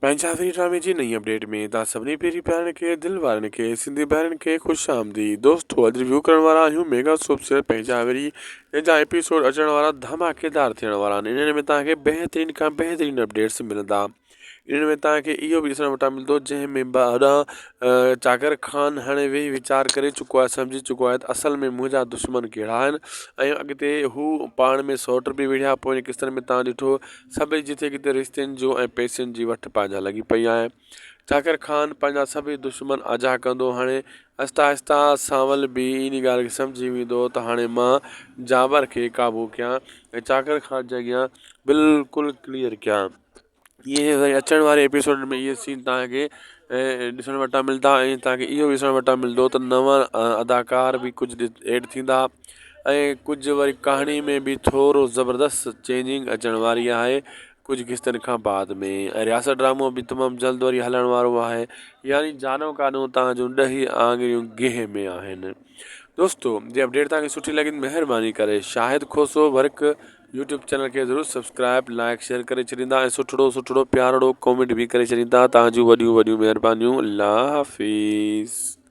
पंहिंजा ड्रामे जी नई अपडेट में तव्हां सभिनी पहिरीं प्यारनि खे दिलि वारनि खे सिंधी भाउरनि खे ख़ुशि आमदी। दोस्तो अॼु रिव्यू करण वारा आहियूं मेगा सोप सीरियल पंहिंजावरी। जंहिंजा एपिसोड अचण वारा धमाकेदार थियण वारा आहिनि। इन्हनि में तव्हांखे बहितरीन खां बहितरीन अपडेट्स मिलंदा। इन्हनि में तव्हांखे इहो बि ॾिसण वटां मिलंदो जंहिंमें चाकर ख़ान हाणे वेही वीचार करे चुको आहे, सम्झी चुको आहे त असल में मुंहिंजा दुश्मन कहिड़ा आहिनि ऐं अॻिते हू पाण में सौट बि विढ़िया। पोइ किस्तनि में तव्हां ॾिठो सभई जिथे किथे रिश्तनि जो ऐं पैसनि जी वठि पंहिंजा लॻी पई आहे। चाकर ख़ान पंहिंजा सभई दुश्मन आजा कंदो। हाणे आहिस्ता आहिस्ता सांवल बि इन ॻाल्हि खे सम्झी वेंदो त हाणे मां जाबर खे क़ाबू कयां ऐं चाकर ख़ान जे अॻियां बिल्कुलु क्लियर कयां। इहे वरी अचण वारे एपिसोड में इहे सीन तव्हांखे ॾिसण वटां मिलंदा ऐं तव्हांखे इहो ॾिसण वटां मिलंदो त नवां अदाकार बि कुझु एड थींदा ऐं कुझु वरी कहाणी में बि थोरो ज़बरदस्त चेंजिंग अचण वारी आहे कुझु किस्तनि खां बाद में। ऐं रियासत ड्रामो बि तमामु जल्द वरी हलण वारो आहे, यानी जानो कानो तव्हांजूं 10 आङिरियूं गेह में आहिनि। दोस्तो जे अपडेट तव्हांखे सुठी लॻी महिरबानी करे शाहिद खोसो वर्क यूट्यूब चैनल खे ज़रूरु सब्सक्राइब लाइक शेयर करे छॾींदा ऐं सुठड़ो प्यारो कॉमेंट बि करे छॾींदा। तव्हांजूं वॾियूं वॾियूं महिरबानियूं। अल्लाह हाफ़िज़।